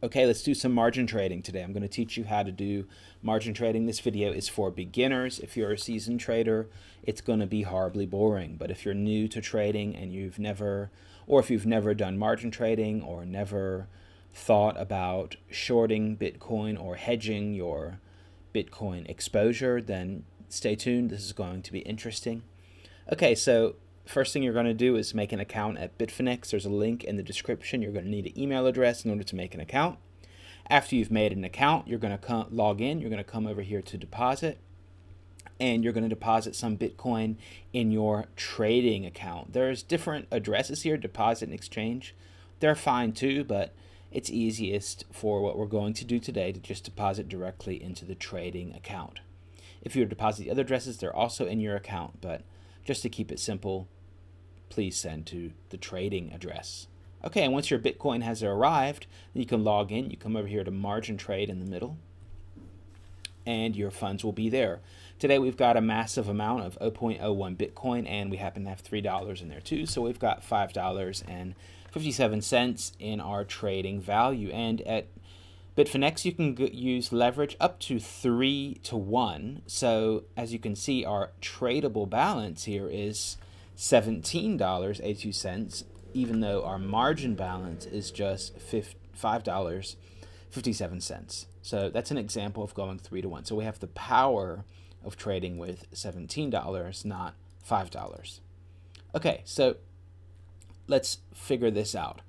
Okay, let's do some margin trading today. I'm going to teach you how to do margin trading. This video is for beginners. If you're a seasoned trader, it's going to be horribly boring. But if you're new to trading and if you've never done margin trading or never thought about shorting Bitcoin or hedging your Bitcoin exposure, then stay tuned. This is going to be interesting. Okay, so first thing you're going to do is make an account at Bitfinex. There's a link in the description. You're going to need an email address in order to make an account. After you've made an account, you're going to log in. You're going to come over here to deposit, and you're going to deposit some Bitcoin in your trading account. There's different addresses here, deposit and exchange. They're fine too, but it's easiest for what we're going to do today to just deposit directly into the trading account. If you deposit the other addresses, they're also in your account, but just to keep it simple, please send to the trading address. Okay, and once your Bitcoin has arrived, then you can log in. You come over here to margin trade in the middle, and your funds will be there. Today we've got a massive amount of 0.01 Bitcoin, and we happen to have $3 in there too, so we've got $5.57 in our trading value. And at Bitfinex, you can use leverage up to 3 to 1. So as you can see, our tradable balance here is $17.82, even though our margin balance is just $5.57. So that's an example of going 3 to 1. So we have the power of trading with $17, not $5. Okay, so let's figure this out.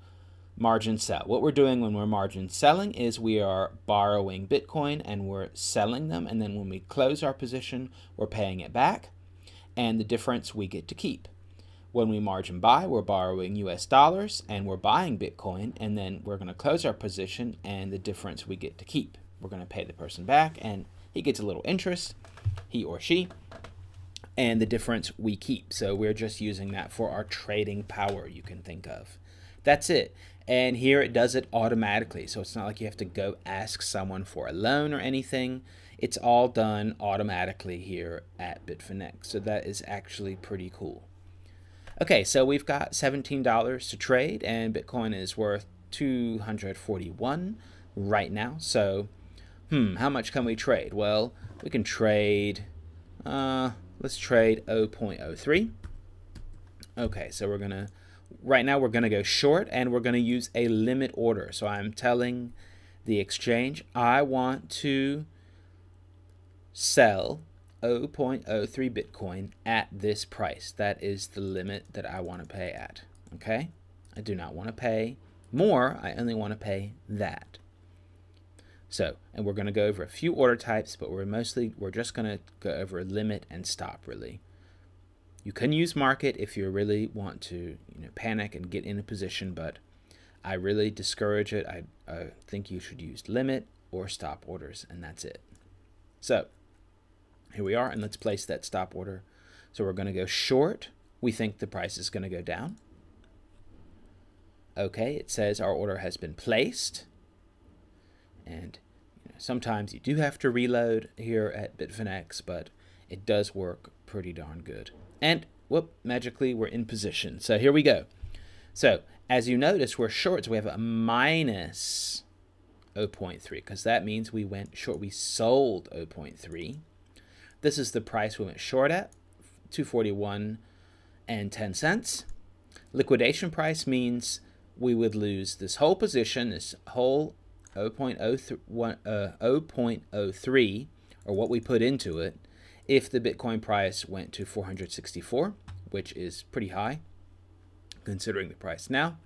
Margin sell. What we're doing when we're margin selling is we are borrowing Bitcoin and we're selling them, and then when we close our position, we're paying it back, and the difference we get to keep. When we margin buy, we're borrowing US dollars and we're buying Bitcoin, and then we're going to close our position, and the difference we get to keep. We're going to pay the person back, and he gets a little interest, he or she, and the difference we keep. So we're just using that for our trading power, you can think of. That's it. And here it does it automatically. So it's not like you have to go ask someone for a loan or anything. It's all done automatically here at Bitfinex. So that is actually pretty cool. Okay, so we've got $17 to trade, and Bitcoin is worth 241 right now. So, how much can we trade? Well, we can trade, let's trade 0.03. Okay, so right now we're going to go short, and we're going to use a limit order. So I'm telling the exchange I want to sell 0.03 Bitcoin at this price. That is the limit that I want to pay at. Okay? I do not want to pay more. I only want to pay that. So, and we're going to go over a few order types, but we're just going to go over limit and stop, really. You can use market if you really want to, panic and get in a position, but I really discourage it. I think you should use limit or stop orders, and that's it. So here we are, and let's place that stop order. So we're going to go short. We think the price is going to go down. Okay, it says our order has been placed, and sometimes you do have to reload here at Bitfinex, but it does work pretty darn good. And whoop, magically we're in position. So here we go. So as you notice, we're short, so we have a minus 0.3, because that means we went short. We sold 0.3. This is the price we went short at, 241 and 10 cents. Liquidation price means we would lose this whole position, this whole 0.03, or what we put into it, if the Bitcoin price went to 464, which is pretty high considering the price now.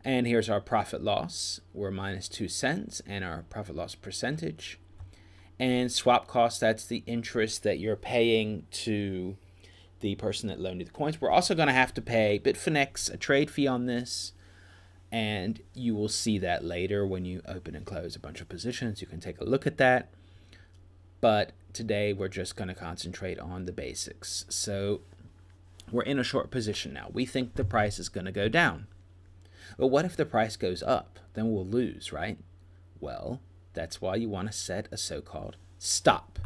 And here's our profit loss. We're minus 2 cents, and our profit loss percentage. And swap cost, that's the interest that you're paying to the person that loaned you the coins. We're also going to have to pay Bitfinex a trade fee on this, and you will see that later when you open and close a bunch of positions. You can take a look at that. But today we're just going to concentrate on the basics. So we're in a short position now. We think the price is going to go down. But what if the price goes up? Then we'll lose, right? Well, that's why you want to set a so-called stop.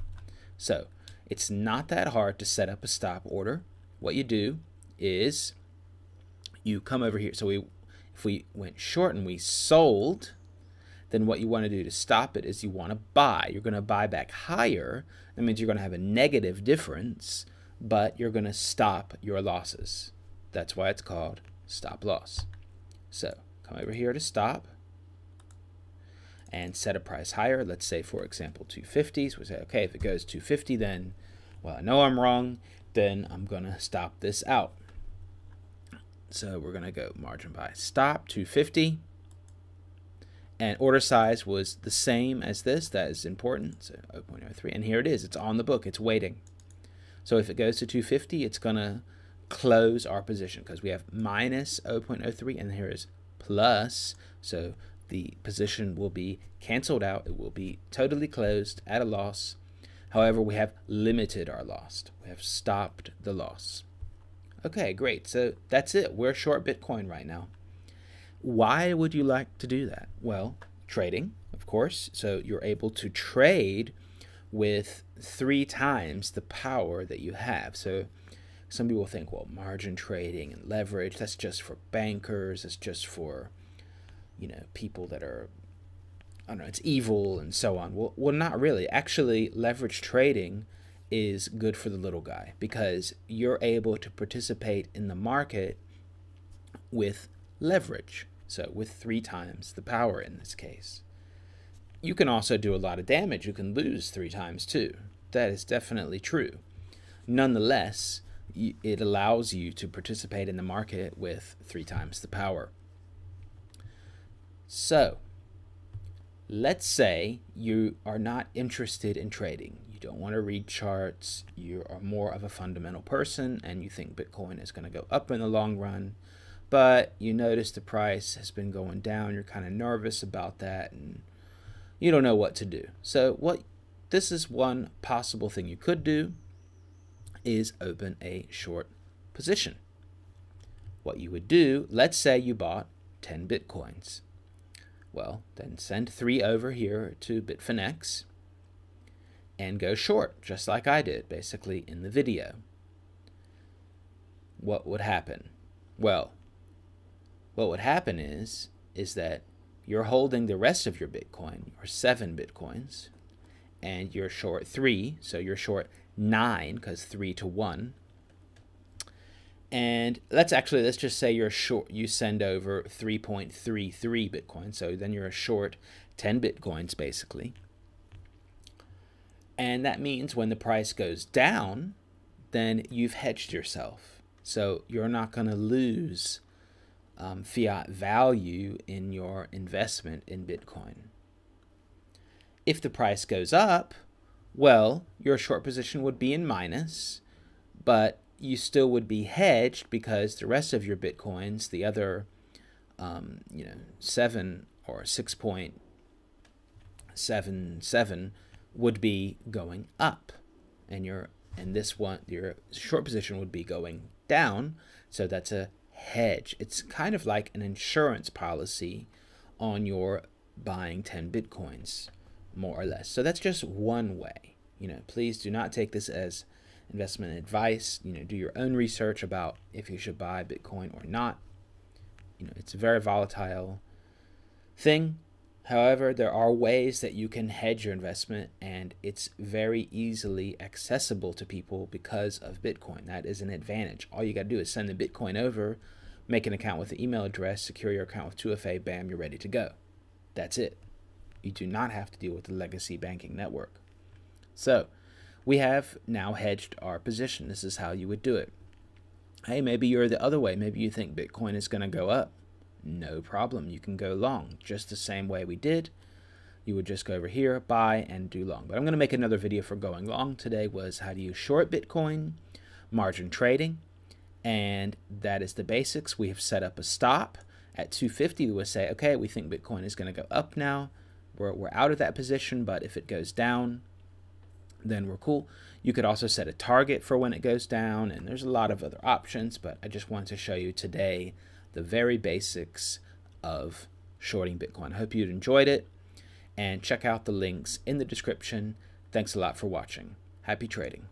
So it's not that hard to set up a stop order. What you do is you come over here. So if we went short and we sold, then what you want to do to stop it is you want to buy. You're going to buy back higher. That means you're going to have a negative difference, but you're going to stop your losses. That's why it's called stop loss. So come over here to stop and set a price higher. Let's say, for example, 250. So we say, okay, if it goes 250, then, well, I know I'm wrong, then I'm going to stop this out. So we're going to go margin buy stop 250. And order size was the same as this. That is important. So 0.03. And here it is. It's on the book. It's waiting. So if it goes to 250, it's going to close our position because we have minus 0.03 and here is plus. So the position will be canceled out. It will be totally closed at a loss. However, we have limited our loss. We have stopped the loss. Okay, great. So that's it. We're short Bitcoin right now. Why would you like to do that? Well, trading, of course. So you're able to trade with 3 times the power that you have. So some people think, well, margin trading and leverage, that's just for bankers. It's just for, people that are, I don't know, it's evil and so on. Well, not really. Actually, leverage trading is good for the little guy because you're able to participate in the market with leverage. So with 3 times the power in this case. You can also do a lot of damage. You can lose 3 times too. That is definitely true. Nonetheless, it allows you to participate in the market with 3 times the power. So let's say you are not interested in trading. You don't want to read charts. You are more of a fundamental person and you think Bitcoin is going to go up in the long run. But you notice the price has been going down. You're kind of nervous about that and you don't know what to do. So this is one possible thing you could do is open a short position. What you would do, let's say you bought 10 Bitcoins. Well, then send 3 over here to bitfinex and go short, just like I did basically in the video. What would happen? Well, what would happen is that you're holding the rest of your Bitcoin, or 7 Bitcoins, and you're short 3, so you're short 9 because 3 to 1. And let's just say you're short. You send over 3.33 Bitcoin, so then you're a short 10 Bitcoins basically. And that means when the price goes down, then you've hedged yourself, so you're not going to lose fiat value in your investment in Bitcoin. If the price goes up, well, your short position would be in minus, but you still would be hedged because the rest of your Bitcoins, the other 7 or 6.77 would be going up, and your short position would be going down. So that's a hedge. It's kind of like an insurance policy on your buying 10 Bitcoins, more or less. So that's just one way. Please do not take this as investment advice. Do your own research about if you should buy Bitcoin or not. It's a very volatile thing. However, there are ways that you can hedge your investment, and it's very easily accessible to people because of Bitcoin. That is an advantage. All you got to do is send the Bitcoin over, make an account with the email address, secure your account with 2FA, bam, you're ready to go. That's it. You do not have to deal with the legacy banking network. So we have now hedged our position. This is how you would do it. Hey, maybe you're the other way. Maybe you think Bitcoin is going to go up. No problem. You can go long just the same way we did. You would just go over here, buy, and do long. But I'm going to make another video for going long. Today was how do you short Bitcoin, margin trading, and that is the basics. We have set up a stop at 250. We would say, okay, we think Bitcoin is going to go up now. We're out of that position, but if it goes down, then we're cool. You could also set a target for when it goes down, and there's a lot of other options, but I just wanted to show you today the very basics of shorting Bitcoin. I hope you enjoyed it, and check out the links in the description. Thanks a lot for watching. Happy trading.